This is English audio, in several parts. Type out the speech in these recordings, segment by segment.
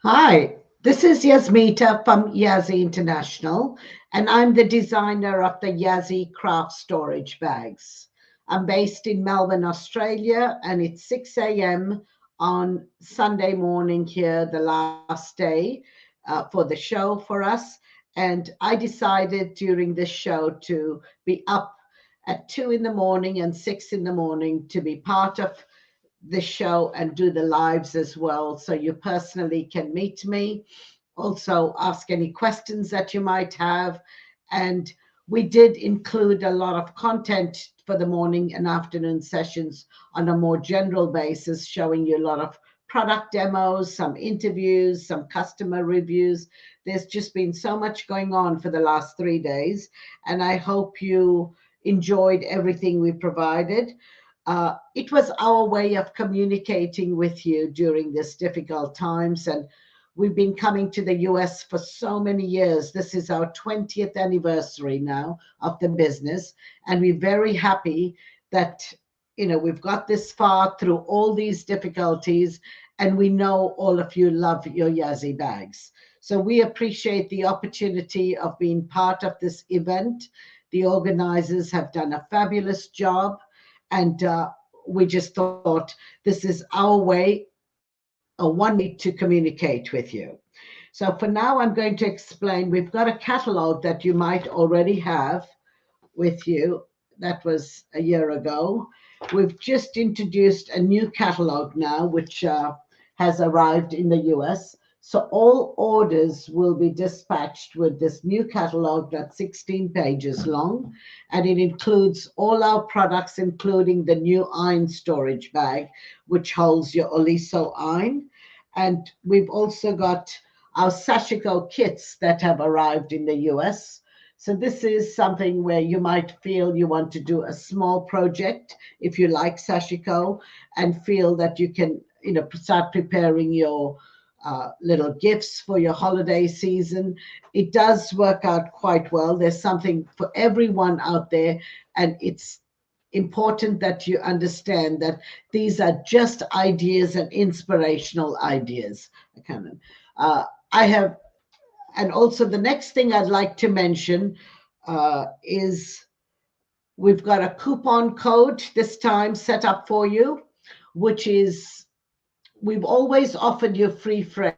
Hi, this is Yasmita from Yazzie International, and I'm the designer of the Yazzie Craft Storage Bags. I'm based in Melbourne, Australia, and it's 6 a.m. on Sunday morning here, the last day for the show for us. And I decided during this show to be up at 2 in the morning and 6 in the morning to be part of the show and do the lives as well. So you personally can meet me, also ask any questions that you might have. And we did include a lot of content for the morning and afternoon sessions on a more general basis, showing you a lot of product demos, some interviews, some customer reviews. There's just been so much going on for the last 3 days, and I hope you enjoyed everything we provided. It was our way of communicating with you during this difficult times. And we've been coming to the US for so many years. This is our 20th anniversary now of the business. And we're very happy that, we've got this far through all these difficulties. And we know all of you love your Yazzie bags. So we appreciate the opportunity of being part of this event. The organizers have done a fabulous job, and we just thought this is our way, one way to communicate with you. So for now, I'm going to explain. We've got a catalog that you might already have with you. That was a year ago. We've just introduced a new catalog now, which has arrived in the US. So all orders will be dispatched with this new catalog that's 16 pages long, and it includes all our products, including the new iron storage bag, which holds your Oliso iron. And we've also got our Sashiko kits that have arrived in the US. So this is something where you might feel you want to do a small project if you like sashiko and feel that you can, start preparing your little gifts for your holiday season. It does work out quite well. There's something for everyone out there, and it's important that you understand that these are just ideas and inspirational ideas. I have, and also the next thing I'd like to mention is we've got a coupon code this time set up for you, which is we've always offered you free freight.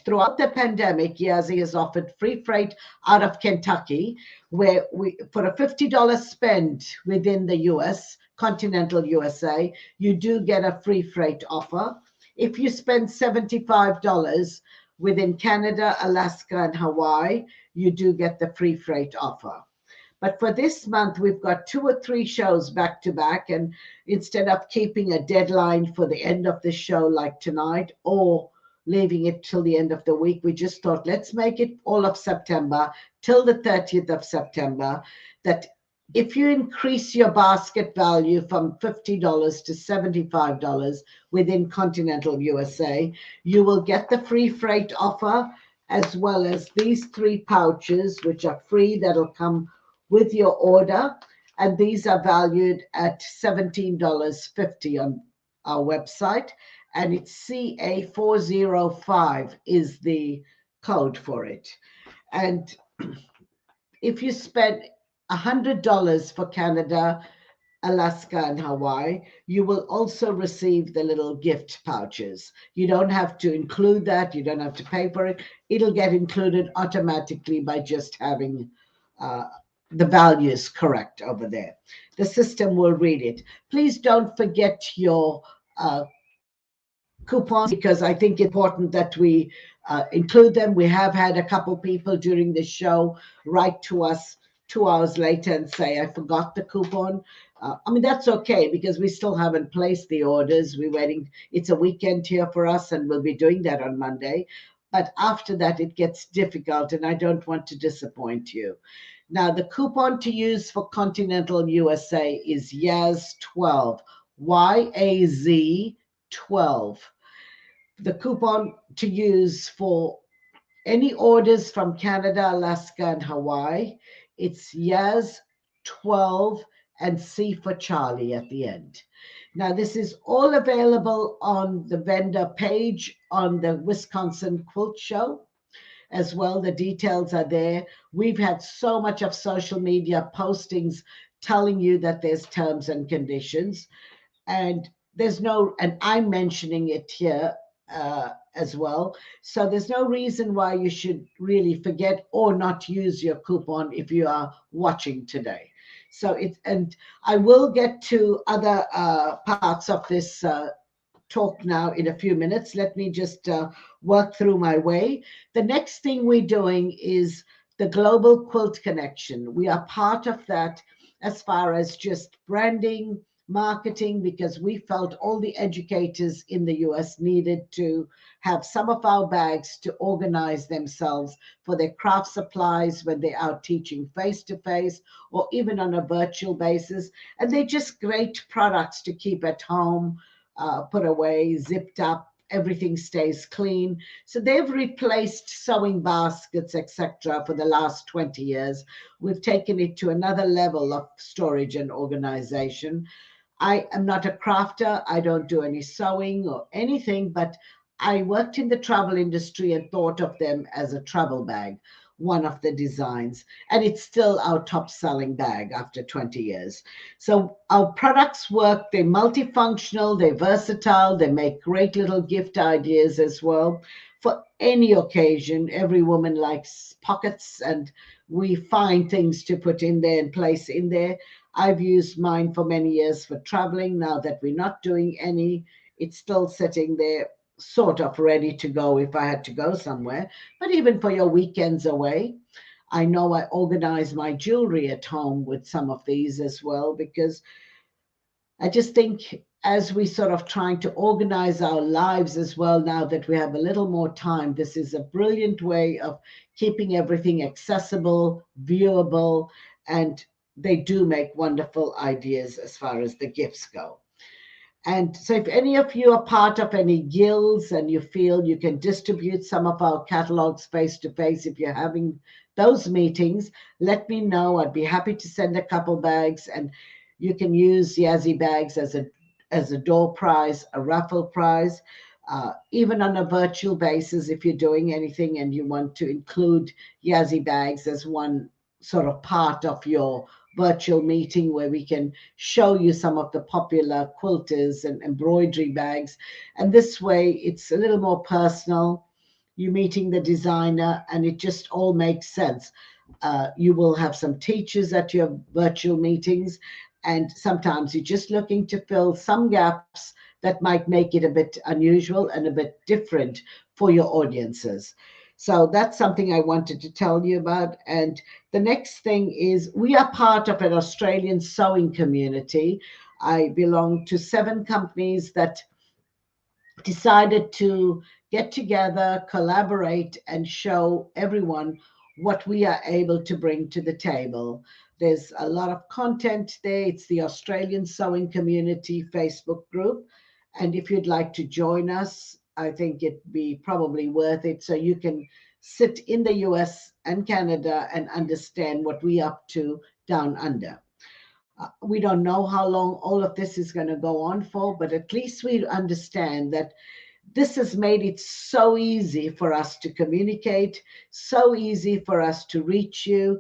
Throughout the pandemic, Yazzie has offered free freight out of Kentucky, where for a $50 spend within the US, continental USA, you do get a free freight offer. If you spend $75 within Canada, Alaska, and Hawaii, you do get the free freight offer. But for this month, we've got 2 or 3 shows back to back. And instead of keeping a deadline for the end of the show like tonight or leaving it till the end of the week, we just thought, let's make it all of September till the 30th of September. That if you increase your basket value from $50 to $75 within continental USA, you will get the free freight offer as well as these 3 pouches, which are free, that'll come with your order. And these are valued at $17.50 on our website. And it's CA405 is the code for it. And if you spend $100 for Canada, Alaska, and Hawaii, you will also receive the little gift pouches. You don't have to include that. You don't have to pay for it. It'll get included automatically by just having the values correct over there. The system will read it. Please don't forget your coupons, because I think it's important that we include them. We have had a couple people during the show write to us 2 hours later and say, I forgot the coupon. That's okay because we still haven't placed the orders. We're waiting. It's a weekend here for us, and we'll be doing that on Monday. But after that, it gets difficult, and I don't want to disappoint you. Now, the coupon to use for continental USA is YAZ12, YAZ12. The coupon to use for any orders from Canada, Alaska, and Hawaii, it's YAZ12 and C for Charlie at the end. Now, this is all available on the vendor page on the Wisconsin Quilt Show as well. The details are there. We've had so much of social media postings telling you that there's terms and conditions, and there's no, and I'm mentioning it here as well. So there's no reason why you should really forget or not use your coupon if you are watching today. So it's, and I will get to other parts of this talk now in a few minutes. Let me just work through my way. The next thing we're doing is the Global Quilt Connection. We are part of that as far as just branding, marketing, because we felt all the educators in the US needed to have some of our bags to organize themselves for their craft supplies when they're out teaching face to face or even on a virtual basis. And they're just great products to keep at home, put away, zipped up, everything stays clean. So they've replaced sewing baskets, etc., for the last 20 years. We've taken it to another level of storage and organization. I am not a crafter. I don't do any sewing or anything, but I worked in the travel industry and thought of them as a travel bag, one of the designs. And it's still our top selling bag after 20 years. So our products work, they're multifunctional, they're versatile, they make great little gift ideas as well. For any occasion, every woman likes pockets, and we find things to put in there and place in there. I've used mine for many years for traveling. Now that we're not doing any, it's still sitting there, sort of ready to go if I had to go somewhere. But even for your weekends away, I know I organize my jewelry at home with some of these as well, because I just think as we sort of trying to organize our lives as well, now that we have a little more time, this is a brilliant way of keeping everything accessible, viewable, and they do make wonderful ideas as far as the gifts go. And so, if any of you are part of any guilds and you feel you can distribute some of our catalogs face to face, if you're having those meetings, let me know. I'd be happy to send a couple bags, and you can use Yazzie bags as a door prize, a raffle prize, even on a virtual basis. If you're doing anything and you want to include Yazzie bags as one sort of part of your virtual meeting where we can show you some of the popular quilters and embroidery bags. And this way, it's a little more personal. You're meeting the designer, and it just all makes sense. You will have some teachers at your virtual meetings, and sometimes you're just looking to fill some gaps that might make it a bit unusual and a bit different for your audiences. So that's something I wanted to tell you about. And the next thing is we are part of an Australian sewing community. I belong to 7 companies that decided to get together, collaborate, and show everyone what we are able to bring to the table. There's a lot of content there. It's the Australian Sewing Community Facebook group. And if you'd like to join us, I think it'd be probably worth it. So you can sit in the US and Canada and understand what we're up to down under. We don't know how long all of this is going to go on for, but at least we understand that this has made it so easy for us to communicate, so easy for us to reach you.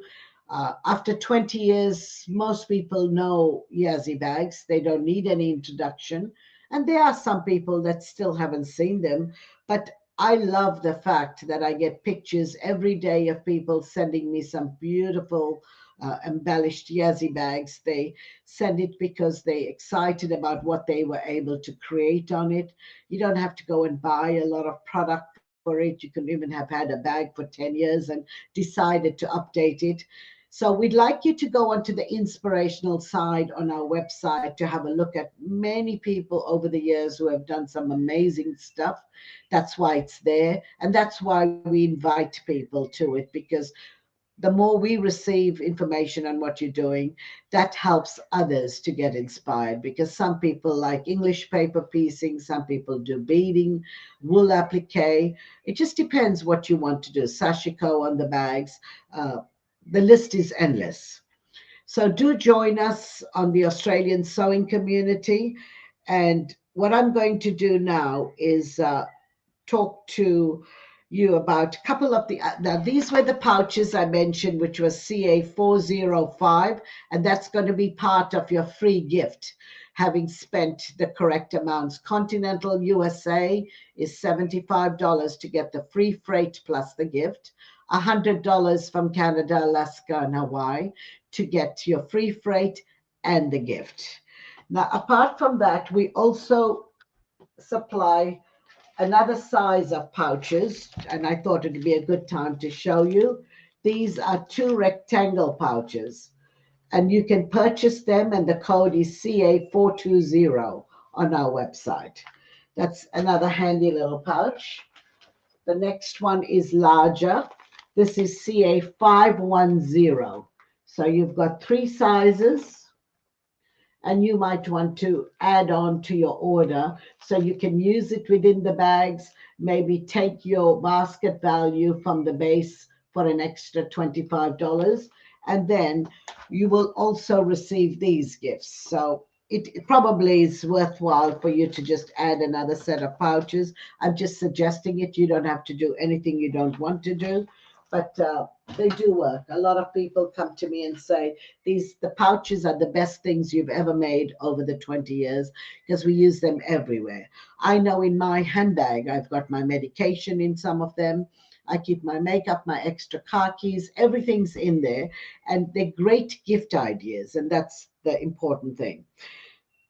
After 20 years, most people know Yazzie bags. They don't need any introduction. And there are some people that still haven't seen them. But I love the fact that I get pictures every day of people sending me some beautiful embellished Yazzie bags. They send it because they're excited about what they were able to create on it. You don't have to go and buy a lot of product for it. You can even have had a bag for 10 years and decided to update it. So we'd like you to go onto the inspirational side on our website to have a look at many people over the years who have done some amazing stuff. That's why it's there. And that's why we invite people to it, because the more we receive information on what you're doing, that helps others to get inspired. Because some people like English paper piecing, some people do beading, wool applique. It just depends what you want to do. Sashiko on the bags. The list is endless. So do join us on the Australian sewing community. And what I'm going to do now is talk to you about a couple of the now these were the pouches I mentioned, which was CA405, and that's going to be part of your free gift, having spent the correct amounts. Continental USA is $75 to get the free freight plus the gift, $100 from Canada, Alaska, and Hawaii to get your free freight and the gift. Now, apart from that, we also supply another size of pouches, and I thought it'd be a good time to show you. These are 2 rectangle pouches, and you can purchase them, and the code is CA420 on our website. That's another handy little pouch. The next one is larger. This is CA510. So you've got 3 sizes, and you might want to add on to your order so you can use it within the bags. Maybe take your basket value from the base for an extra $25, and then you will also receive these gifts. So it probably is worthwhile for you to just add another set of pouches. I'm just suggesting it. You don't have to do anything you don't want to do, but they do work. A lot of people come to me and say, the pouches are the best things you've ever made over the 20 years, because we use them everywhere. I know in my handbag, I've got my medication in some of them. I keep my makeup, my extra car keys, everything's in there. And they're great gift ideas. And that's the important thing.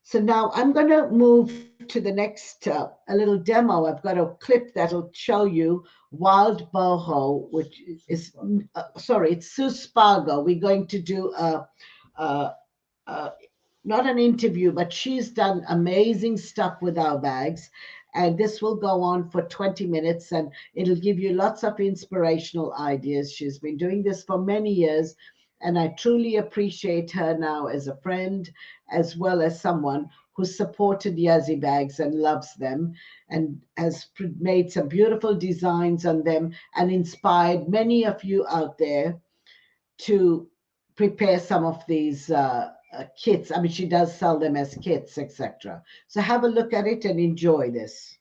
So now I'm going to move to the next, a little demo. I've got a clip that'll show you wild boho, which is, sorry, it's Sue Spargo. We're going to do a not an interview, but she's done amazing stuff with our bags. And this will go on for 20 minutes, and it'll give you lots of inspirational ideas. She's been doing this for many years, and I truly appreciate her now as a friend, as well as someone who supported Yazzie bags and loves them, and has made some beautiful designs on them and inspired many of you out there to prepare some of these kits. I mean, she does sell them as kits, etc. So have a look at it and enjoy this.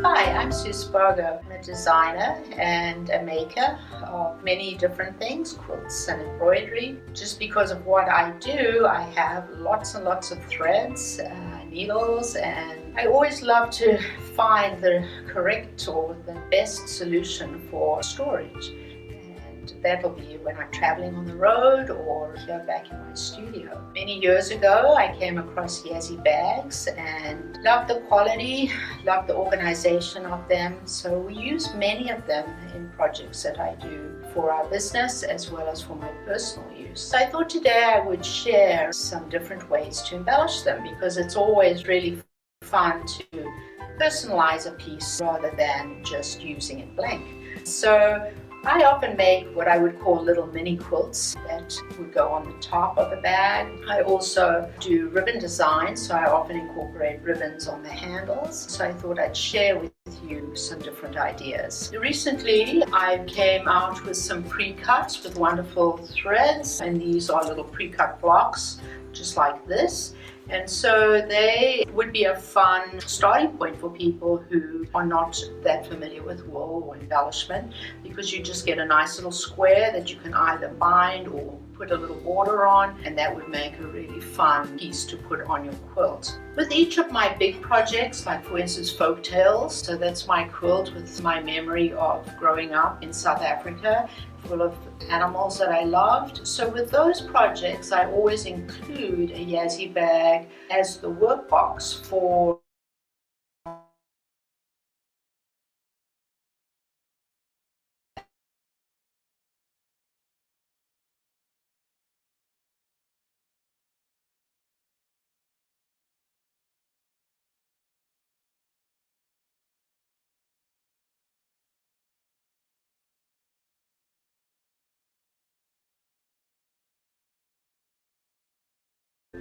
Hi, I'm Sue Spargo. I'm a designer and a maker of many different things, quilts and embroidery. Just because of what I do, I have lots and lots of threads, needles, and I always love to find the correct or the best solution for storage. That'll be when I'm traveling on the road or here back in my studio. Many years ago, I came across Yazzie bags and loved the quality, loved the organization of them. So we use many of them in projects that I do for our business as well as for my personal use. So I thought today I would share some different ways to embellish them, because it's always really fun to personalize a piece rather than just using it blank. So I often make what I would call little mini quilts that would go on the top of a bag. I also do ribbon design, so I often incorporate ribbons on the handles. So I thought I'd share with you some different ideas. Recently, I came out with some pre-cuts with wonderful threads, and these are little pre-cut blocks, just like this. And so they would be a fun starting point for people who are not that familiar with wool or embellishment, because you just get a nice little square that you can either bind or put a little border on, and that would make a really fun piece to put on your quilt. With each of my big projects, like for instance folk tales, so that's my quilt with my memory of growing up in South Africa, full of animals that I loved. So with those projects, I always include a Yazzie bag as the workbox for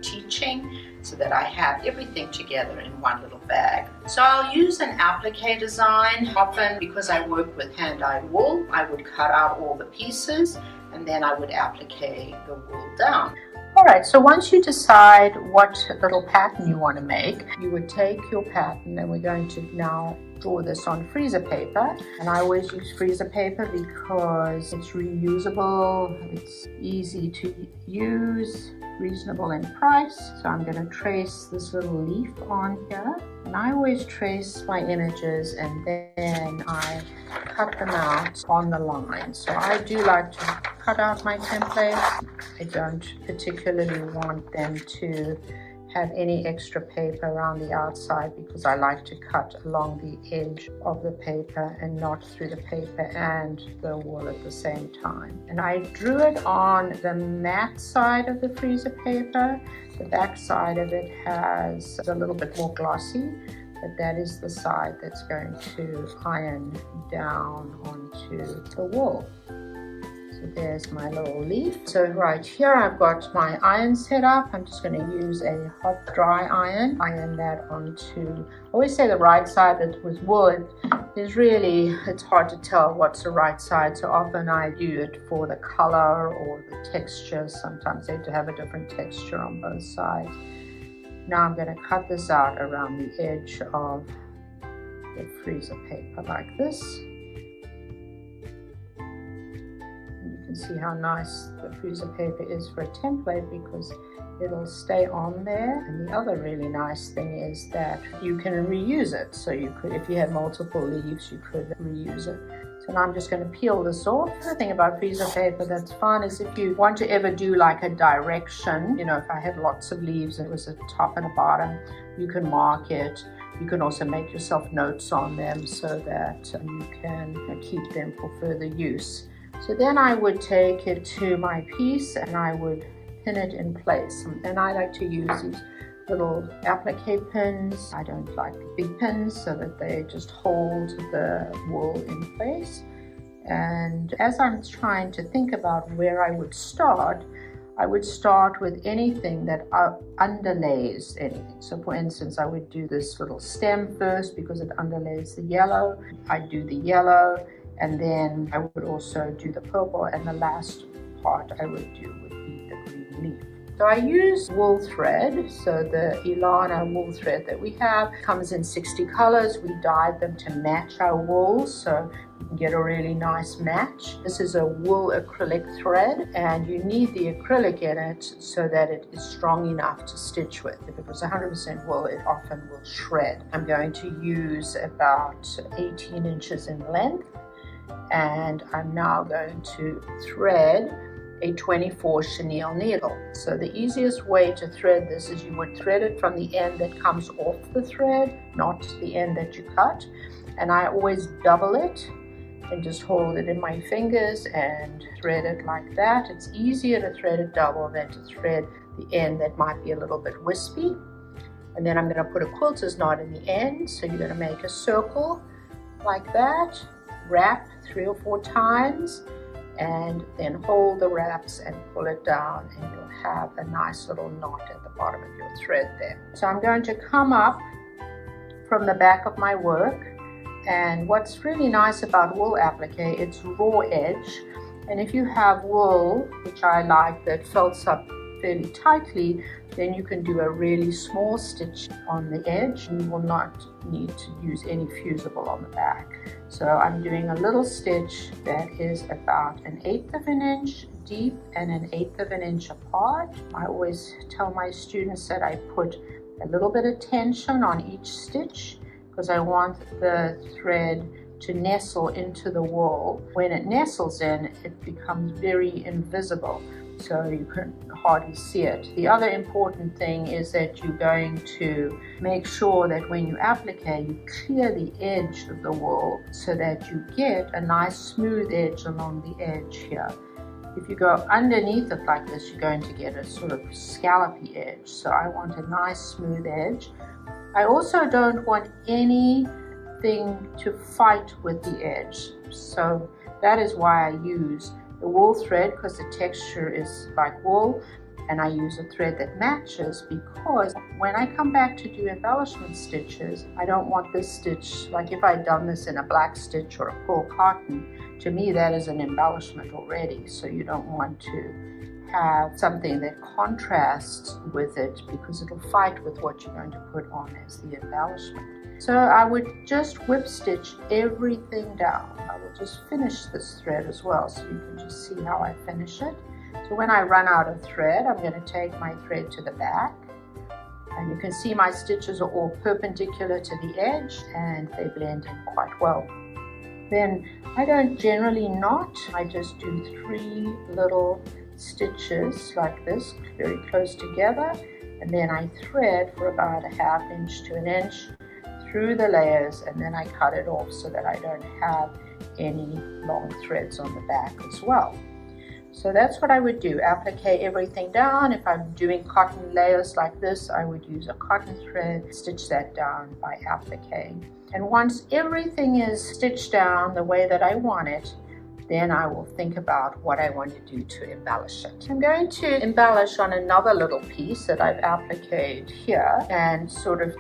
teaching, so that I have everything together in one little bag. So I'll use an applique design. Often, because I work with hand-dyed wool, I would cut out all the pieces and then I would applique the wool down. Alright, so once you decide what little pattern you want to make, you would take your pattern, and we're going to now draw this on freezer paper. And I always use freezer paper because it's reusable, it's easy to use, reasonable in price. So I'm going to trace this little leaf on here, and I always trace my images and then I cut them out on the line. So I do like to cut out my templates. I don't particularly want them to have any extra paper around the outside, because I like to cut along the edge of the paper and not through the paper and the wool at the same time. And I drew it on the matte side of the freezer paper. The back side of it has a little bit more glossy, but that is the side that's going to iron down onto the wool. So there's my little leaf. So right here I've got my iron set up. I'm just going to use a hot dry iron that onto, I always say the right side, but with wool it's hard to tell what's the right side, so often I do it for the color or the texture. Sometimes they have a different texture on both sides. Now I'm going to cut this out around the edge of the freezer paper like this. And see how nice the freezer paper is for a template, because it'll stay on there. And the other really nice thing is that you can reuse it. So you could, if you have multiple leaves, you could reuse it. So now I'm just going to peel this off. The thing about freezer paper that's fun is if you want to ever do like a direction, you know, if I had lots of leaves and it was a top and a bottom, you can mark it. You can also make yourself notes on them so that you can keep them for further use. So then I would take it to my piece and I would pin it in place. And I like to use these little applique pins. I don't like big pins, so that they just hold the wool in place. And as I'm trying to think about where I would start with anything that underlays anything. So for instance, I would do this little stem first because it underlays the yellow. I'd do the yellow, and then I would also do the purple, and the last part I would do would be the green leaf. So I use wool thread. So the Ilana wool thread that we have comes in 60 colors. We dyed them to match our wool, so you can get a really nice match. This is a wool acrylic thread, and you need the acrylic in it so that it is strong enough to stitch with. If it was 100% wool, it often will shred. I'm going to use about 18 inches in length. And I'm now going to thread a 24 chenille needle. So the easiest way to thread this is you would thread it from the end that comes off the thread, not the end that you cut. And I always double it and just hold it in my fingers and thread it like that. It's easier to thread it double than to thread the end that might be a little bit wispy. And then I'm going to put a quilter's knot in the end. So you're going to make a circle like that. wrap 3 or 4 times and then hold the wraps and pull it down, and you'll have a nice little knot at the bottom of your thread there. So I'm going to come up from the back of my work, and what's really nice about wool applique, it's raw edge, and if you have wool, which I like, that felts up fairly tightly, then you can do a really small stitch on the edge. You will not need to use any fusible on the back. So I'm doing a little stitch that is about 1/8 of an inch deep and 1/8 of an inch apart. I always tell my students that I put a little bit of tension on each stitch because I want the thread to nestle into the wool. When it nestles in, it becomes very invisible, so you can hardly see it. The other important thing is that you're going to make sure that when you applique, you clear the edge of the wool so that you get a nice smooth edge along the edge here. If you go underneath it like this, you're going to get a sort of scallopy edge. So I want a nice smooth edge. I also don't want anything to fight with the edge. So that is why I use the wool thread, because the texture is like wool, and I use a thread that matches, because when I come back to do embellishment stitches, I don't want this stitch, like if I'd done this in a black stitch or a pearl cotton, to me that is an embellishment already. So you don't want to have something that contrasts with it, because it'll fight with what you're going to put on as the embellishment. So I would just whip stitch everything down. I will just finish this thread as well, so you can just see how I finish it. So when I run out of thread, I'm going to take my thread to the back, and you can see my stitches are all perpendicular to the edge and they blend in quite well. Then I don't generally knot, I just do 3 little stitches like this, very close together, and then I thread for about 1/2 inch to 1 inch through the layers, and then I cut it off so that I don't have any long threads on the back as well. So that's what I would do, applique everything down. If I'm doing cotton layers like this, I would use a cotton thread, stitch that down by appliquing. And once everything is stitched down the way that I want it, then I will think about what I want to do to embellish it. I'm going to embellish on another little piece that I've appliqued here and sort of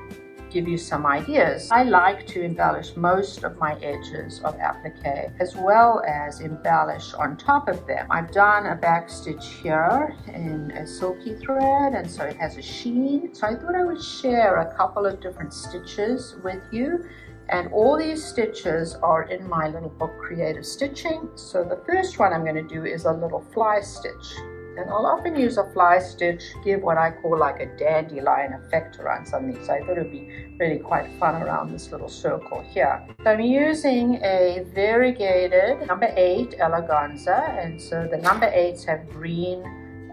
give you some ideas. I like to embellish most of my edges of applique as well as embellish on top of them. I've done a back stitch here in a silky thread, and so it has a sheen. So I thought I would share a couple of different stitches with you, and all these stitches are in my little book, Creative Stitching. So the first one I'm going to do is a little fly stitch. And I'll often use a fly stitch, give what I call like a dandelion effect around something. So I thought it would be really quite fun around this little circle here. So I'm using a variegated number 8 eleganza, and so the number 8s have green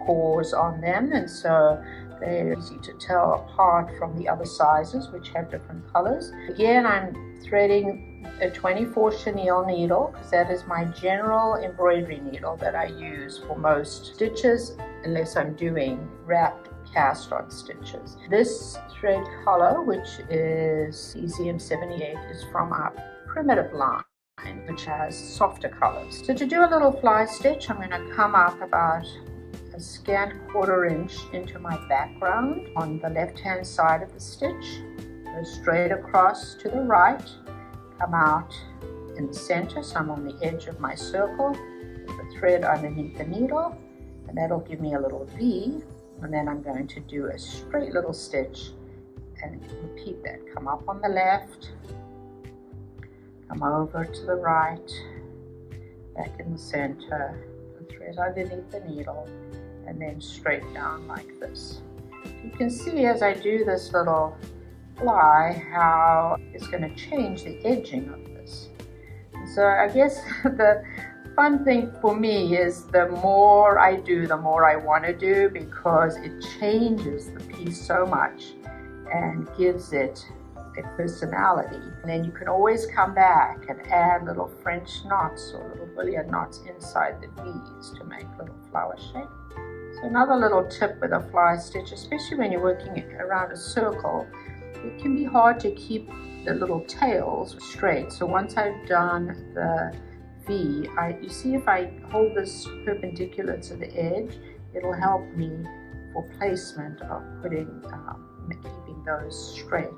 cores on them, and so they're easy to tell apart from the other sizes, which have different colors. Again, I'm threading a 24 chenille needle, because that is my general embroidery needle that I use for most stitches, unless I'm doing wrapped cast on stitches. This thread color, which is cesium 78, is from our primitive line, which has softer colors. So to do a little fly stitch, I'm going to come up about a scant 1/4 inch into my background on the left hand side of the stitch, go straight across to the right, come out in the center, so I'm on the edge of my circle, with the thread underneath the needle, and that'll give me a little V, and then I'm going to do a straight little stitch and repeat that. Come up on the left, come over to the right, back in the center, the thread underneath the needle, and then straight down like this. You can see as I do this little fly how it's going to change the edging of this. So I guess the fun thing for me is the more I do, the more I want to do, because it changes the piece so much and gives it a personality. And then you can always come back and add little French knots or little bullion knots inside the V's to make little flower shape. So another little tip with a fly stitch, especially when you're working around a circle, it can be hard to keep the little tails straight. So once I've done the V, you see if I hold this perpendicular to the edge, it'll help me for placement of keeping those straight.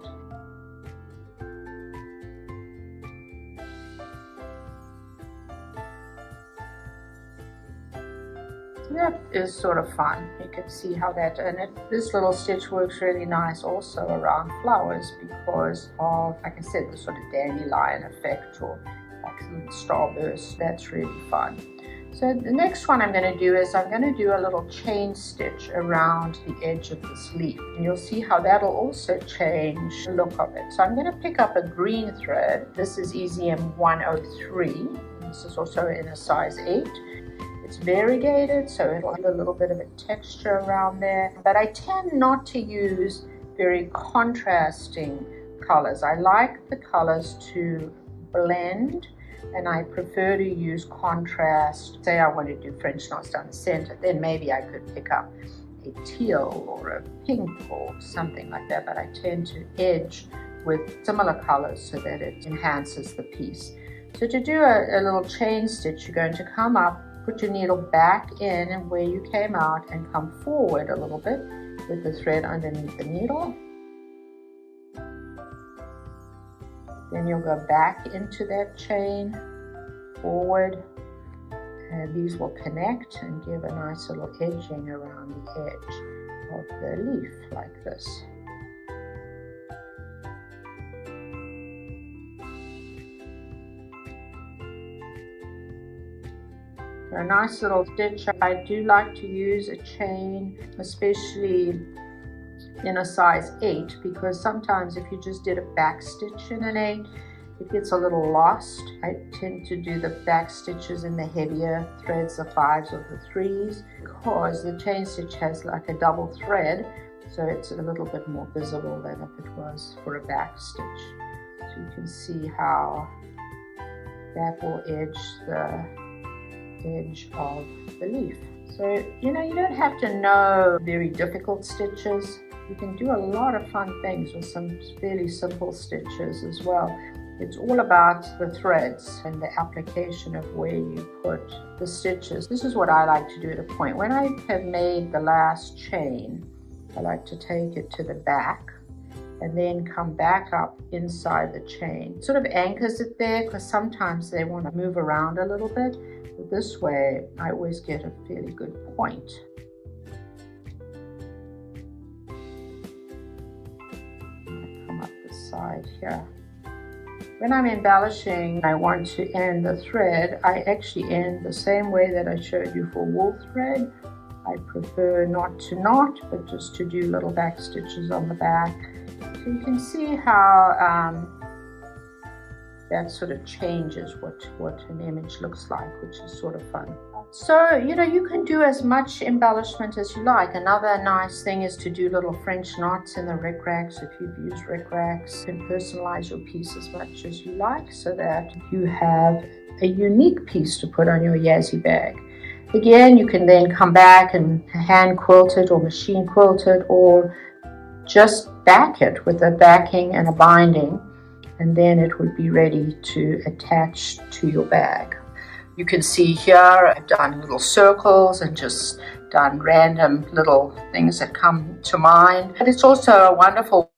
So that is sort of fun. You can see how that, this little stitch works really nice also around flowers because of, like I said, the sort of dandelion effect or like some starburst. That's really fun. So the next one I'm going to do is I'm going to do a little chain stitch around the edge of this leaf. And you'll see how that'll also change the look of it. So I'm going to pick up a green thread. This is EZM 103. This is also in a size 8. It's variegated, so it'll have a little bit of a texture around there. But I tend not to use very contrasting colors. I like the colors to blend, and I prefer to use contrast. Say I want to do French knots down the center, then maybe I could pick up a teal or a pink or something like that, but I tend to edge with similar colors so that it enhances the piece. So to do a little chain stitch, you're going to come up, put your needle back in and where you came out, and come forward a little bit with the thread underneath the needle. Then you'll go back into that chain, forward, and these will connect and give a nice little edging around the edge of the leaf like this. A nice little stitch. I do like to use a chain, especially in a size 8, because sometimes if you just did a back stitch in an 8, it gets a little lost. I tend to do the back stitches in the heavier threads, the 5s or the 3s, because the chain stitch has like a double thread, so it's a little bit more visible than if it was for a back stitch. So you can see how that will edge the edge of the leaf. So you don't have to know very difficult stitches. You can do a lot of fun things with some fairly simple stitches as well. It's all about the threads and the application of where you put the stitches. This is what I like to do at a point. When I have made the last chain, I like to take it to the back and then come back up inside the chain. It sort of anchors it there because sometimes they want to move around a little bit. But this way, I always get a fairly good point. Come up the side here. When I'm embellishing, I want to end the thread. I actually end the same way that I showed you for wool thread. I prefer not to knot, but just to do little back stitches on the back. So you can see how that sort of changes what an image looks like, which is sort of fun. So, you can do as much embellishment as you like. Another nice thing is to do little French knots in the rick racks. If you've used rick racks, you can personalize your piece as much as you like so that you have a unique piece to put on your Yazzie bag. Again, you can then come back and hand quilt it or machine quilt it or just back it with a backing and a binding, and then it would be ready to attach to your bag. You can see here I've done little circles and just done random little things that come to mind. But it's also a wonderful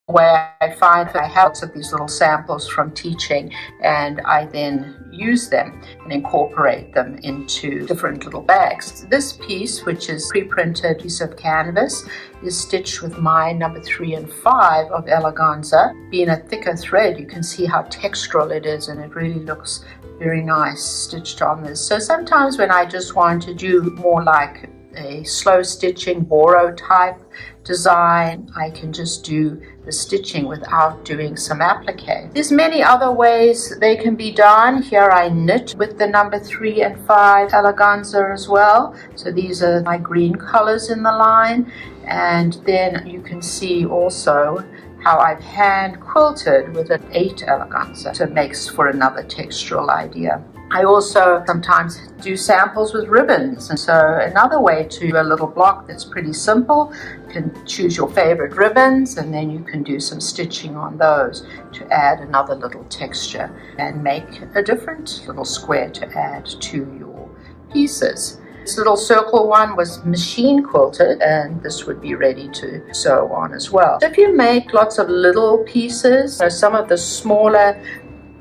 way I find that I have lots of these little samples from teaching, and I then use them and incorporate them into different little bags. This piece, which is pre-printed piece of canvas, is stitched with my number 3 and 5 of eleganza. Being a thicker thread, you can see how textural it is, and it really looks very nice stitched on this. So sometimes when I just want to do more like a slow stitching borrow type design, I can just do the stitching without doing some applique. There's many other ways they can be done. Here I knit with the number 3 and 5 eleganza as well. So these are my green colors in the line, and then you can see also how I've hand quilted with an 8 eleganza. So it makes for another textural idea. I also sometimes do samples with ribbons. And so another way to do a little block that's pretty simple, you can choose your favorite ribbons and then you can do some stitching on those to add another little texture and make a different little square to add to your pieces. This little circle one was machine quilted, and this would be ready to sew on as well. So if you make lots of little pieces, so some of the smaller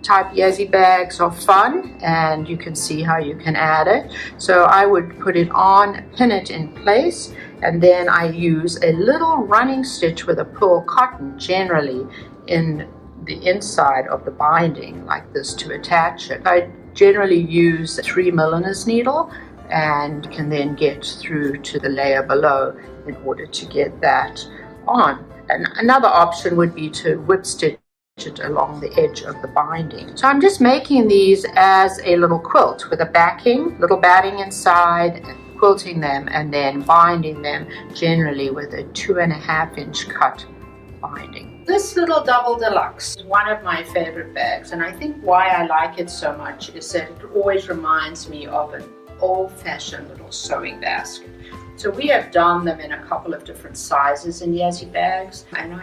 type Yazzie bags are fun, and you can see how you can add it. So I would put it on, pin it in place, and then I use a little running stitch with a pearl cotton generally in the inside of the binding like this to attach it. I generally use a 3 millimeters needle and can then get through to the layer below in order to get that on. And another option would be to whip stitch it along the edge of the binding. So I'm just making these as a little quilt with a backing, little batting inside, quilting them and then binding them generally with a 2.5 inch cut binding. This little double deluxe is one of my favorite bags, and I think why I like it so much is that it always reminds me of an old-fashioned little sewing basket. So we have done them in a couple of different sizes in Yazzie bags, and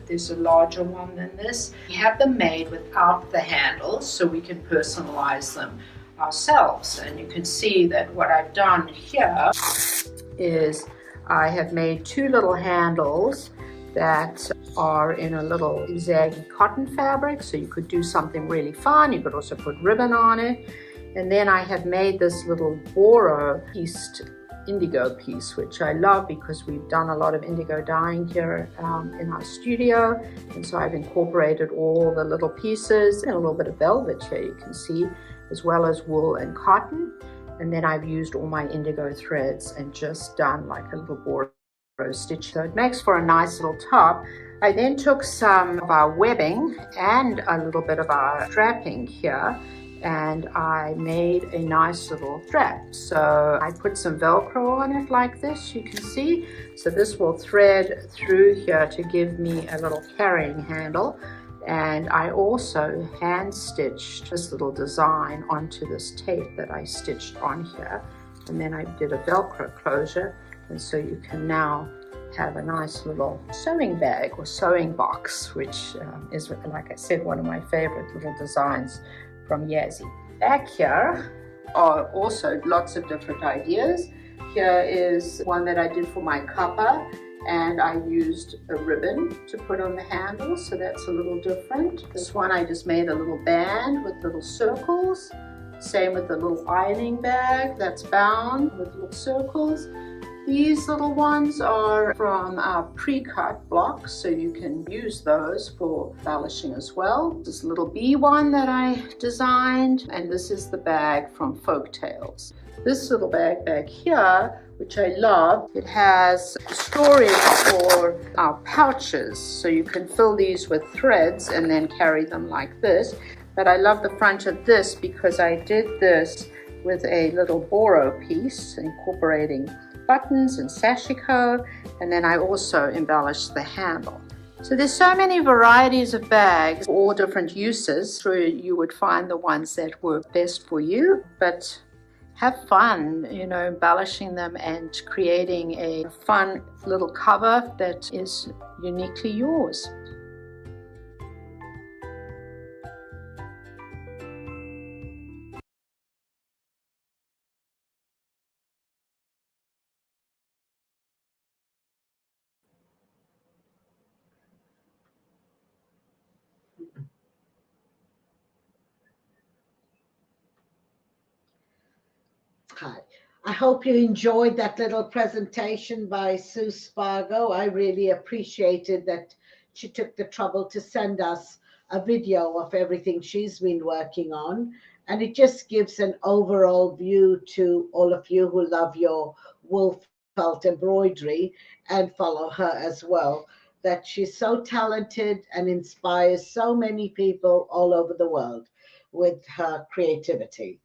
there's a larger one than this. We have them made without the handles so we can personalize them ourselves. And you can see that what I've done here is I have made 2 little handles that are in a little zaggy cotton fabric, so you could do something really fun. You could also put ribbon on it. And then I have made this little Boro pieced indigo piece, which I love because we've done a lot of indigo dyeing here in our studio. And so I've incorporated all the little pieces and a little bit of velvet here, you can see, as well as wool and cotton. And then I've used all my indigo threads and just done like a little Boro stitch. So it makes for a nice little top. I then took some of our webbing and a little bit of our strapping here, and I made a nice little strap. So I put some Velcro on it like this, you can see. So this will thread through here to give me a little carrying handle. And I also hand stitched this little design onto this tape that I stitched on here. And then I did a Velcro closure. And so you can now have a nice little sewing bag or sewing box, which is, like I said, one of my favorite little designs from Yazzie. Back here are also lots of different ideas. Here is one that I did for my cuppa, and I used a ribbon to put on the handle, so that's a little different. This one I just made a little band with little circles. Same with the little ironing bag that's bound with little circles. These little ones are from our pre-cut blocks, so you can use those for embellishing as well. This little bee one that I designed, and this is the bag from Folk Tales. This little bag back here, which I love, it has storage for our pouches, so you can fill these with threads and then carry them like this. But I love the front of this because I did this with a little Boro piece incorporating buttons and sashiko, and then I also embellished the handle. So there's so many varieties of bags for all different uses. Sure, you would find the ones that work best for you, but have fun, embellishing them and creating a fun little cover that is uniquely yours. Hi. I hope you enjoyed that little presentation by Sue Spargo. I really appreciated that she took the trouble to send us a video of everything she's been working on. And it just gives an overall view to all of you who love your wool felt embroidery and follow her as well, that she's so talented and inspires so many people all over the world with her creativity.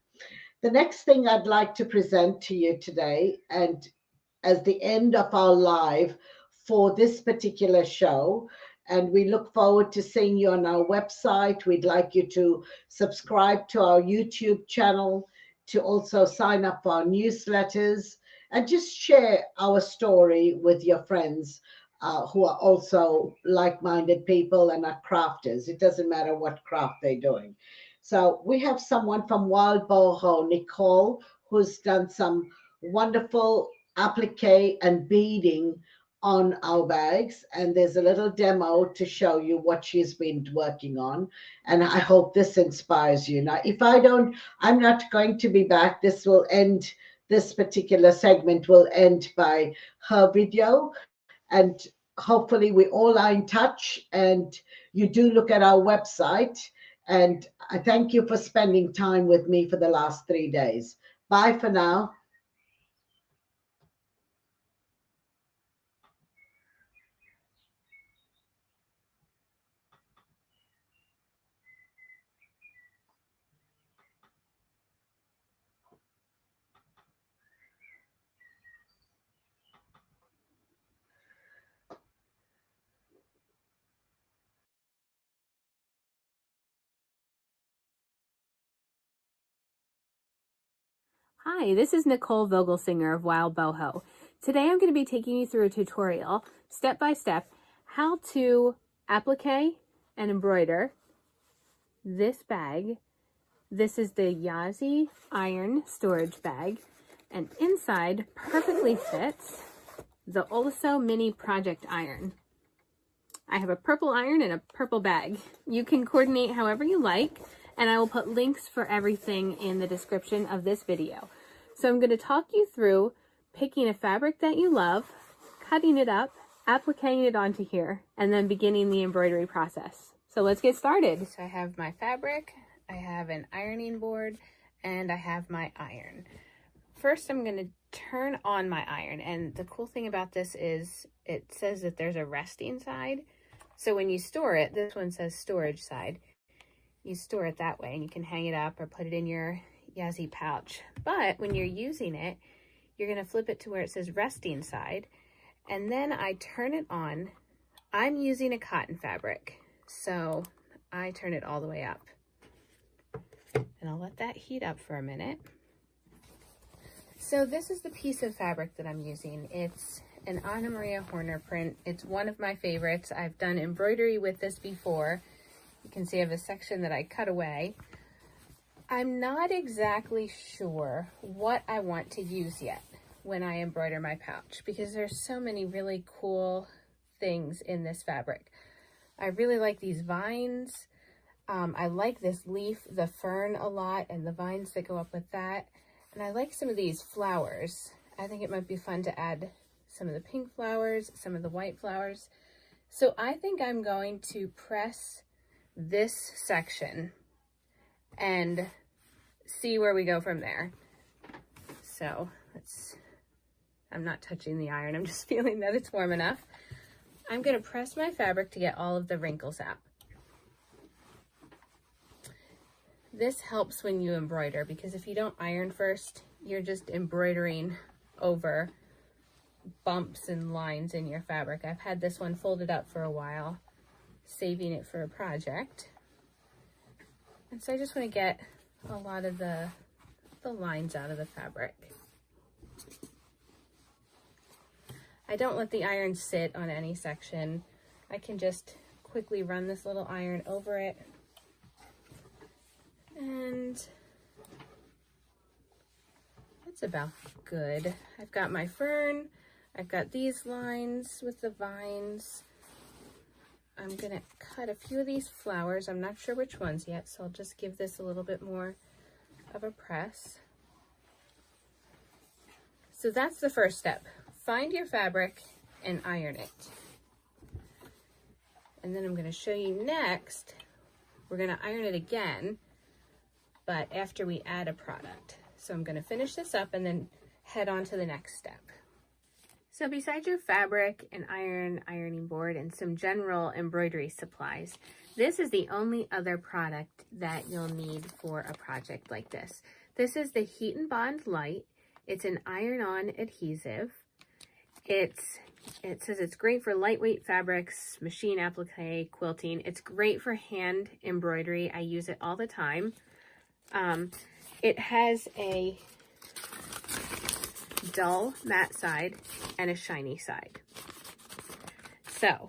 The next thing I'd like to present to you today, and as the end of our live for this particular show, And we look forward to seeing you on our website. We'd like you to subscribe to our YouTube channel, to also sign up for our newsletters, and just share our story with your friends who are also like-minded people and are crafters. It doesn't matter what craft they're doing. So we have someone from Wild Boho, Nicole, who's done some wonderful applique and beading on our bags, and there's a little demo to show you what she's been working on, and I hope this inspires you. Now, if I don't, I'm not going to be back. This particular segment will end by her video, and hopefully we all are in touch, and you do look at our website. And I thank you for spending time with me for the last 3 days. Bye for now. Hi, this is Nicole Vogelsinger of Wild Boho. Today I'm going to be taking you through a tutorial, step by step, how to applique and embroider this bag. This is the Yazzie iron storage bag, and inside perfectly fits the Oliso Mini Project Iron. I have a purple iron and a purple bag. You can coordinate however you like, and I will put links for everything in the description of this video. So I'm going to talk you through picking a fabric that you love, cutting it up, appliquing it onto here, and then beginning the embroidery process. So let's get started. So I have my fabric, I have an ironing board, and I have my iron. First, I'm going to turn on my iron, and the cool thing about this is it says that there's a resting side. So when you store it, this one says storage side. You store it that way, and you can hang it up or put it in your Yazzie pouch. But when you're using it, you're going to flip it to where it says resting side, and then I turn it on. I'm using a cotton fabric, so I turn it all the way up, and I'll let that heat up for a minute. So this is the piece of fabric that I'm using. It's an Anna Maria Horner print. It's one of my favorites. I've done embroidery with this before. You can see I have a section that I cut away. I'm not exactly sure what I want to use yet when I embroider my pouch, because there's so many really cool things in this fabric. I really like these vines. I like this leaf, the fern, a lot, and the vines that go up with that. And I like some of these flowers. I think it might be fun to add some of the pink flowers, some of the white flowers. So I think I'm going to press this section and see where we go from there. So I'm not touching the iron, I'm just feeling that it's warm enough. I'm going to press my fabric to get all of the wrinkles out. This helps when you embroider, because if you don't iron first, you're just embroidering over bumps and lines in your fabric. I've had this one folded up for a while, saving it for a project. And so I just want to get a lot of the lines out of the fabric. I don't let the iron sit on any section. I can just quickly run this little iron over it. And that's about good. I've got my fern. I've got these lines with the vines. I'm gonna cut a few of these flowers. I'm not sure which ones yet, so I'll just give this a little bit more of a press. So that's the first step. Find your fabric and iron it. And then I'm gonna show you next, we're gonna iron it again, but after we add a product. So I'm gonna finish this up and then head on to the next step. So besides your fabric, an ironing board, and some general embroidery supplies, this is the only other product that you'll need for a project like this. This is the Heat and Bond Light. It's an iron-on adhesive. It's It says it's great for lightweight fabrics, machine applique, quilting. It's great for hand embroidery. I use it all the time. It has a dull matte side and a shiny side. So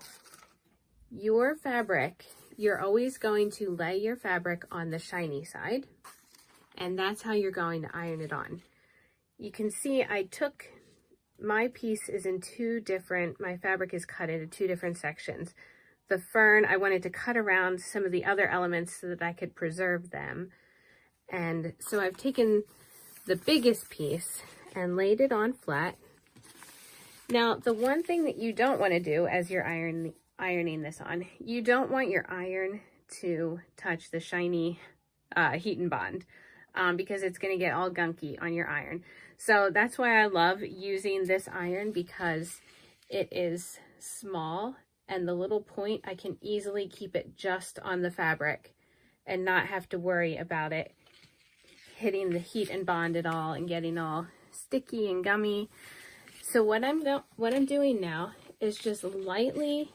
your fabric, you're always going to lay your fabric on the shiny side, and that's how you're going to iron it on. You can see I took, my piece is in my fabric is cut into two different sections. The fern, I wanted to cut around some of the other elements so that I could preserve them. And so I've taken the biggest piece and laid it on flat. Now, the one thing that you don't want to do as you're ironing this on, you don't want your iron to touch the shiny heat and bond because it's going to get all gunky on your iron. So that's why I love using this iron, because it is small and the little point, I can easily keep it just on the fabric and not have to worry about it hitting the heat and bond at all and getting all sticky and gummy. So what I'm doing now is just lightly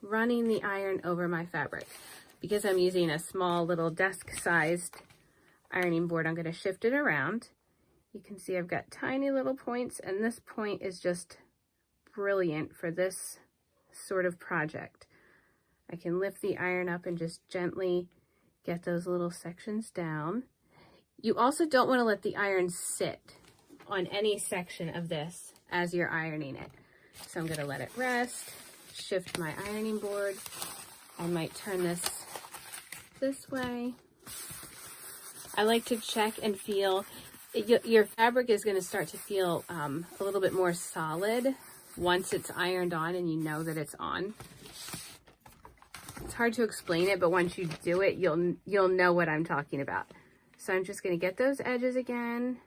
running the iron over my fabric. Because I'm using a small little desk-sized ironing board, I'm going to shift it around. You can see I've got tiny little points, and this point is just brilliant for this sort of project. I can lift the iron up and just gently get those little sections down. You also don't want to let the iron sit on any section of this as you're ironing it. So I'm going to let it rest, shift my ironing board. I might turn this way. I like to check and feel. Your fabric is going to start to feel a little bit more solid once it's ironed on and you know that it's on. It's hard to explain it, but once you do it, you'll know what I'm talking about. So I'm just going to get those edges again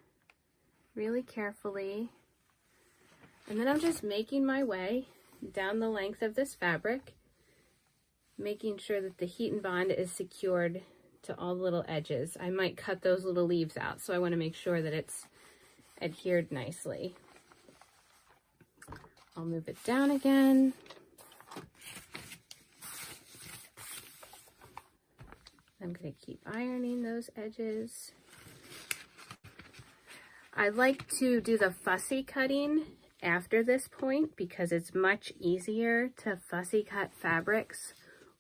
really carefully. And then I'm just making my way down the length of this fabric, making sure that the heat and bond is secured to all the little edges. I might cut those little leaves out, so I want to make sure that it's adhered nicely. I'll move it down again. I'm going to keep ironing those edges. I like to do the fussy cutting after this point because it's much easier to fussy cut fabrics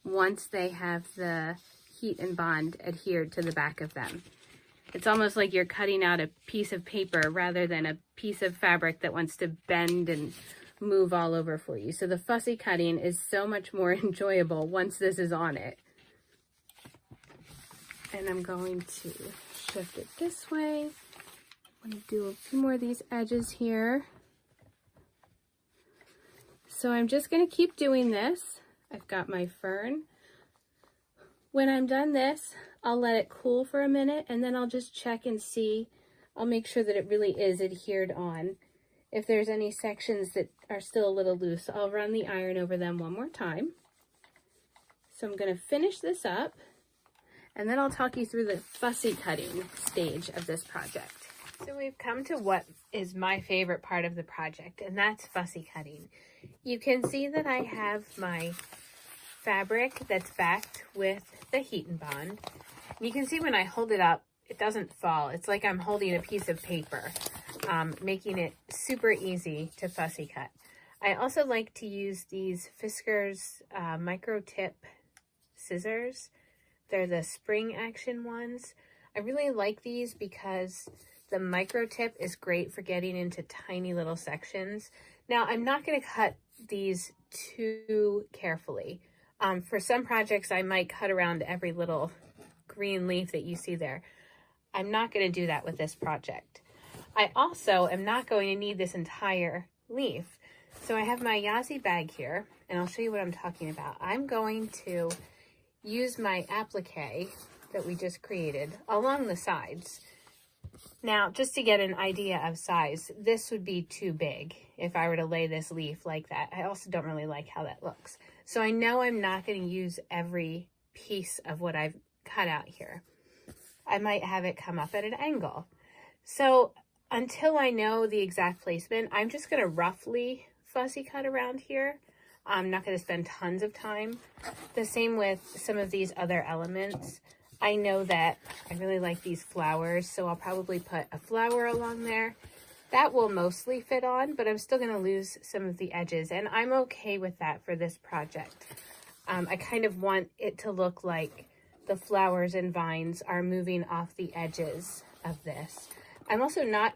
once they have the heat and bond adhered to the back of them. It's almost like you're cutting out a piece of paper rather than a piece of fabric that wants to bend and move all over for you. So the fussy cutting is so much more enjoyable once this is on it. And I'm going to shift it this way. I'm going to do a few more of these edges here. So I'm just going to keep doing this. I've got my fern. When I'm done this, I'll let it cool for a minute and then I'll just check and see. I'll make sure that it really is adhered on. If there's any sections that are still a little loose, I'll run the iron over them one more time. So I'm going to finish this up and then I'll talk you through the fussy cutting stage of this project. So we've come to what is my favorite part of the project, and that's fussy cutting. You can see that I have my fabric that's backed with the heat and bond. You can see when I hold it up, it doesn't fall. It's like I'm holding a piece of paper, making it super easy to fussy cut. I also like to use these Fiskars micro tip scissors. They're the spring action ones. I really like these because the micro tip is great for getting into tiny little sections. Now, I'm not going to cut these too carefully. For some projects, I might cut around every little green leaf that you see there. I'm not going to do that with this project. I also am not going to need this entire leaf. So I have my Yazzie bag here, and I'll show you what I'm talking about. I'm going to use my applique that we just created along the sides. Now, just to get an idea of size, this would be too big if I were to lay this leaf like that. I also don't really like how that looks. So I know I'm not going to use every piece of what I've cut out here. I might have it come up at an angle. So until I know the exact placement, I'm just going to roughly fussy cut around here. I'm not going to spend tons of time. The same with some of these other elements. I know that I really like these flowers, so I'll probably put a flower along there. That will mostly fit on, but I'm still going to lose some of the edges, and I'm okay with that for this project. I kind of want it to look like the flowers and vines are moving off the edges of this. I'm also not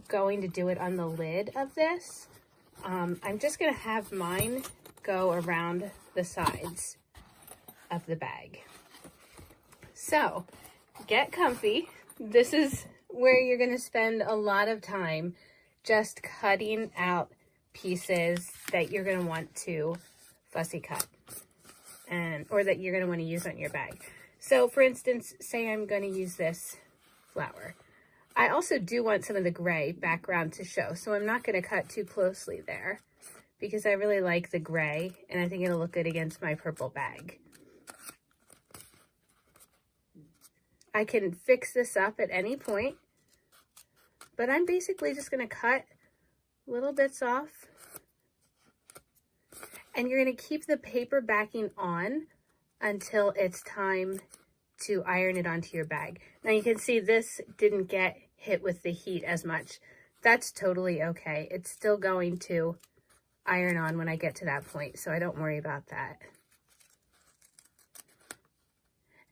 going to do it on the lid of this. I'm just going to have mine go around the sides of the bag. So get comfy. This is where you're going to spend a lot of time just cutting out pieces that you're going to want to fussy cut, or that you're going to want to use on your bag. So for instance, say I'm going to use this flower. I also do want some of the gray background to show, so I'm not going to cut too closely there because I really like the gray and I think it'll look good against my purple bag. I can fix this up at any point, but I'm basically just going to cut little bits off, and you're going to keep the paper backing on until it's time to iron it onto your bag. Now you can see this didn't get hit with the heat as much. That's totally okay. It's still going to iron on when I get to that point, so I don't worry about that.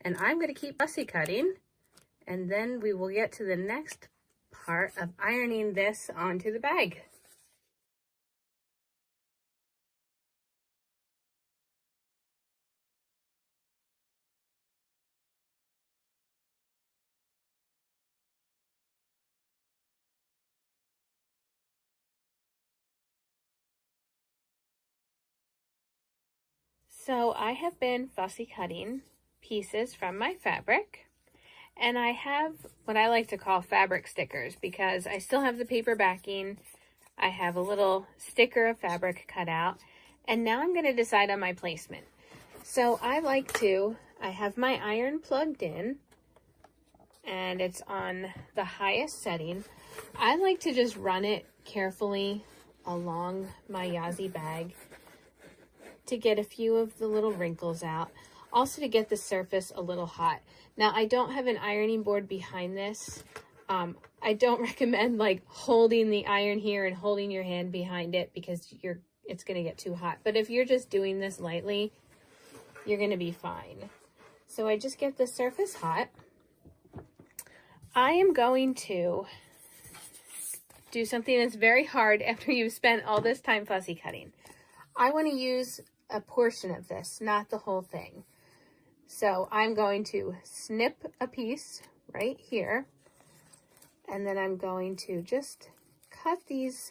And I'm going to keep fussy cutting, and then we will get to the next part of ironing this onto the bag. So I have been fussy cutting pieces from my fabric, and I have what I like to call fabric stickers because I still have the paper backing. I have a little sticker of fabric cut out, and now I'm going to decide on my placement. So I have my iron plugged in, and it's on the highest setting. I like to just run it carefully along my Yazzie bag to get a few of the little wrinkles out, also to get the surface a little hot. Now I don't have an ironing board behind this. I don't recommend like holding the iron here and holding your hand behind it because it's going to get too hot. But if you're just doing this lightly, you're going to be fine. So I just get the surface hot. I am going to do something that's very hard after you've spent all this time fussy cutting. I want to use a portion of this, not the whole thing. So I'm going to snip a piece right here, and then I'm going to just cut these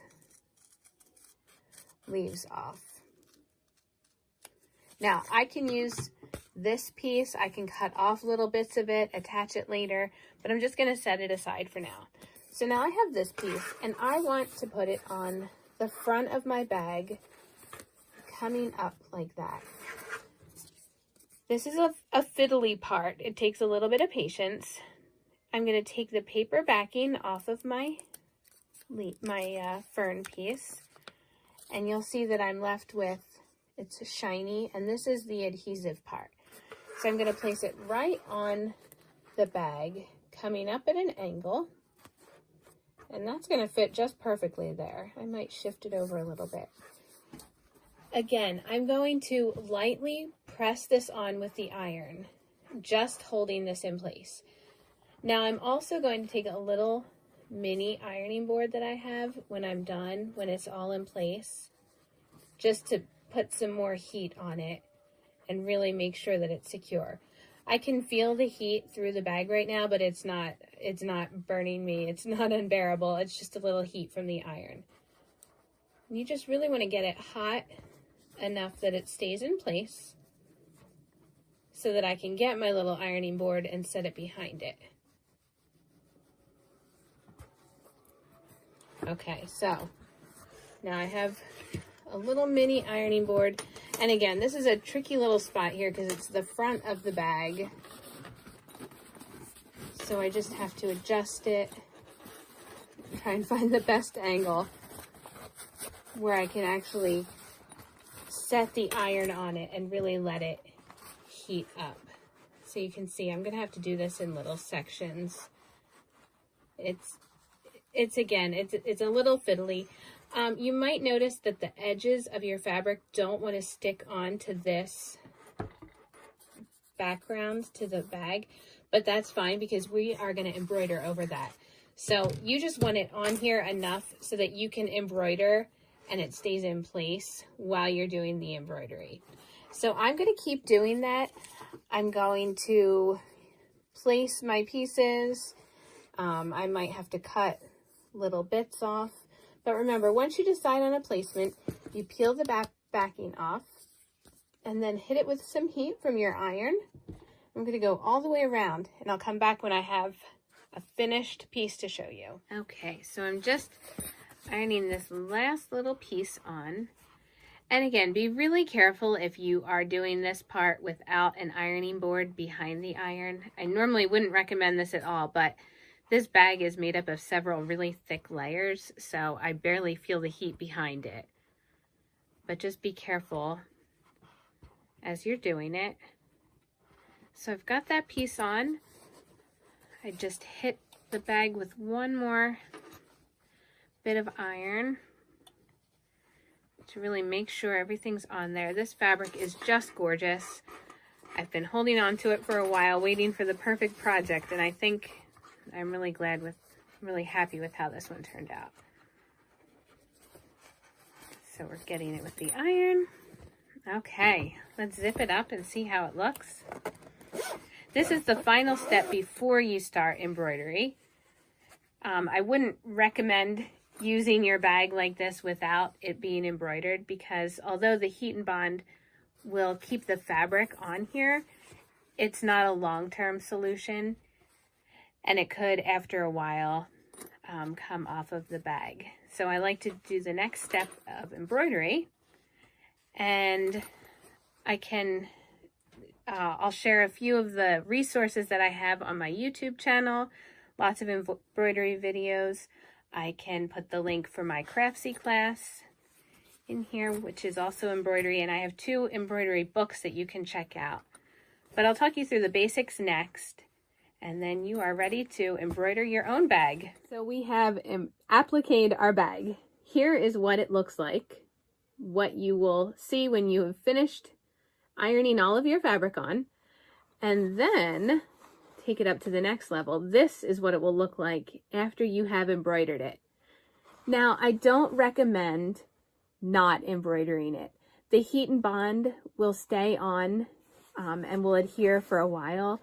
leaves off. Now I can use this piece, I can cut off little bits of it, attach it later, but I'm just going to set it aside for now. So now I have this piece, and I want to put it on the front of my bag, coming up like that. This is a fiddly part. It takes a little bit of patience. I'm going to take the paper backing off of my fern piece, and you'll see that I'm left with, it's shiny, and this is the adhesive part. So I'm going to place it right on the bag, coming up at an angle, and that's going to fit just perfectly there. I might shift it over a little bit. Again, I'm going to lightly press this on with the iron, just holding this in place. Now I'm also going to take a little mini ironing board that I have when I'm done, when it's all in place, just to put some more heat on it and really make sure that it's secure. I can feel the heat through the bag right now, but it's not burning me. It's not unbearable. It's just a little heat from the iron. You just really want to get it hot enough that it stays in place so that I can get my little ironing board and set it behind it. Okay, so now I have a little mini ironing board, and again, this is a tricky little spot here because it's the front of the bag, so I just have to adjust it, try and find the best angle. where I can actually set the iron on it and really let it heat up. So you can see I'm gonna have to do this in little sections. It's a little fiddly. You might notice that the edges of your fabric don't want to stick onto this background to the bag, but that's fine because we are going to embroider over that. So you just want it on here enough so that you can embroider and it stays in place while you're doing the embroidery. So I'm going to keep doing that. I'm going to place my pieces. I might have to cut little bits off. But remember, once you decide on a placement, you peel the backing off and then hit it with some heat from your iron. I'm going to go all the way around and I'll come back when I have a finished piece to show you. Okay, so I'm just ironing this last little piece on. And again, be really careful if you are doing this part without an ironing board behind the iron. I normally wouldn't recommend this at all, but this bag is made up of several really thick layers, so I barely feel the heat behind it. But just be careful as you're doing it. So I've got that piece on. I just hit the bag with one more bit of iron to really make sure everything's on there. This fabric is just gorgeous. I've been holding on to it for a while, waiting for the perfect project, and I think I'm really happy with how this one turned out. So we're getting it with the iron. Okay, let's zip it up and see how it looks. This is the final step before you start embroidery. I wouldn't recommend using your bag like this without it being embroidered because although the heat and bond will keep the fabric on here, it's not a long-term solution. And it could, after a while, come off of the bag. So I like to do the next step of embroidery. And I'll share a few of the resources that I have on my YouTube channel. Lots of embroidery videos. I can put the link for my Craftsy class in here, which is also embroidery. And I have 2 embroidery books that you can check out. But I'll talk you through the basics next. And then you are ready to embroider your own bag. So we have appliqued our bag. Here is what it looks like. What you will see when you have finished ironing all of your fabric on. And then take it up to the next level. This is what it will look like after you have embroidered it. Now, I don't recommend not embroidering it. The heat and bond will stay on and will adhere for a while.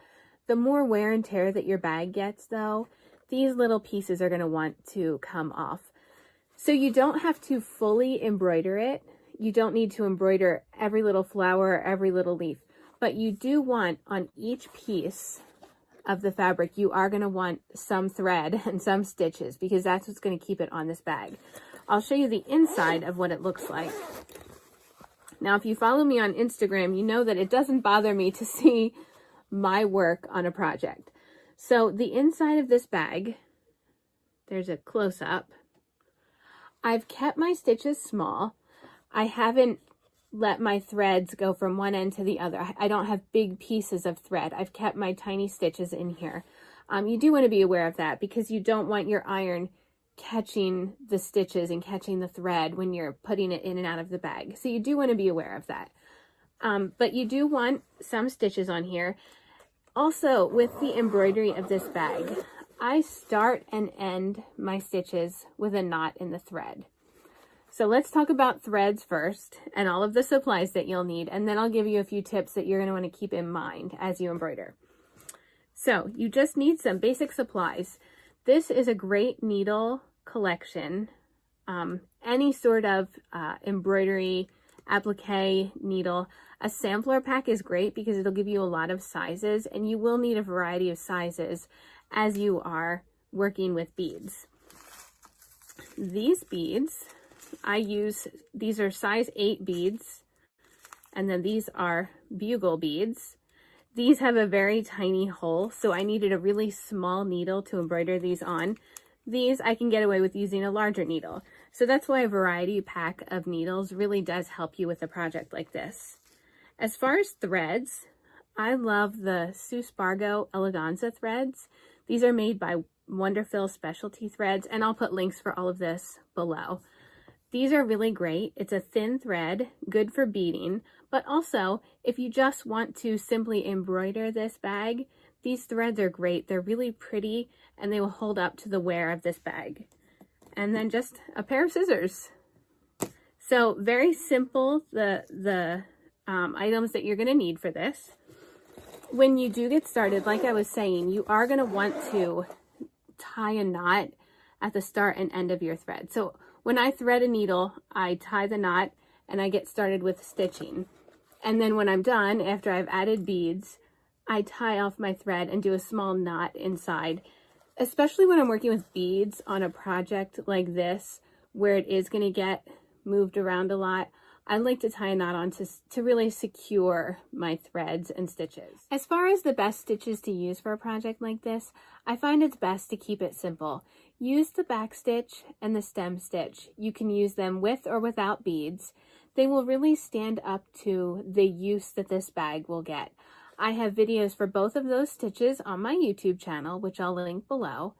The more wear and tear that your bag gets, though, these little pieces are going to want to come off. So you don't have to fully embroider it. You don't need to embroider every little flower or every little leaf. But you do want, on each piece of the fabric, you are going to want some thread and some stitches because that's what's going to keep it on this bag. I'll show you the inside of what it looks like. Now, if you follow me on Instagram, you know that it doesn't bother me to see my work on a project. So the inside of this bag, there's a close-up. I've kept my stitches small. I haven't let my threads go from one end to the other. I don't have big pieces of thread. I've kept my tiny stitches in here. You do want to be aware of that because you don't want your iron catching the stitches and catching the thread when you're putting it in and out of the bag. So you do want to be aware of that. But you do want some stitches on here. Also, with the embroidery of this bag, I start and end my stitches with a knot in the thread. So let's talk about threads first and all of the supplies that you'll need, and then I'll give you a few tips that you're going to want to keep in mind as you embroider. So you just need some basic supplies. This is a great needle collection. Any sort of embroidery applique needle. A sampler pack is great because it'll give you a lot of sizes, and you will need a variety of sizes as you are working with beads. These beads, these are size 8 beads, and then these are bugle beads. These have a very tiny hole, so I needed a really small needle to embroider these on. These I can get away with using a larger needle. So that's why a variety pack of needles really does help you with a project like this. As far as threads, I love the Suspargo Eleganza threads. These are made by Wonderfill Specialty Threads, and I'll put links for all of this below. These are really great. It's a thin thread, good for beading, but also if you just want to simply embroider this bag, these threads are great. They're really pretty and they will hold up to the wear of this bag. And then just a pair of scissors. So very simple, the items that you're going to need for this. When you do get started, like I was saying, you are going to want to tie a knot at the start and end of your thread. So when I thread a needle, I tie the knot and I get started with stitching. And then when I'm done, after I've added beads, I tie off my thread and do a small knot inside. Especially when I'm working with beads on a project like this, where it is going to get moved around a lot, I like to tie a knot on to really secure my threads and stitches. As far as the best stitches to use for a project like this, I find it's best to keep it simple. Use the back stitch and the stem stitch. You can use them with or without beads. They will really stand up to the use that this bag will get. I have videos for both of those stitches on my YouTube channel, which I'll link below,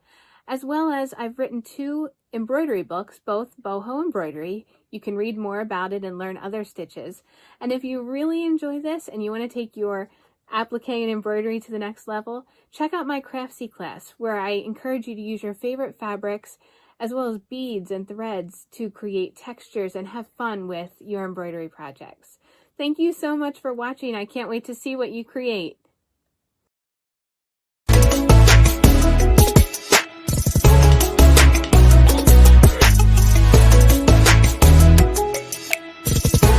as well as I've written 2 embroidery books, both boho embroidery. You can read more about it and learn other stitches. And if you really enjoy this and you want to take your applique and embroidery to the next level, check out my Craftsy class, where I encourage you to use your favorite fabrics as well as beads and threads to create textures and have fun with your embroidery projects. Thank you so much for watching. I can't wait to see what you create.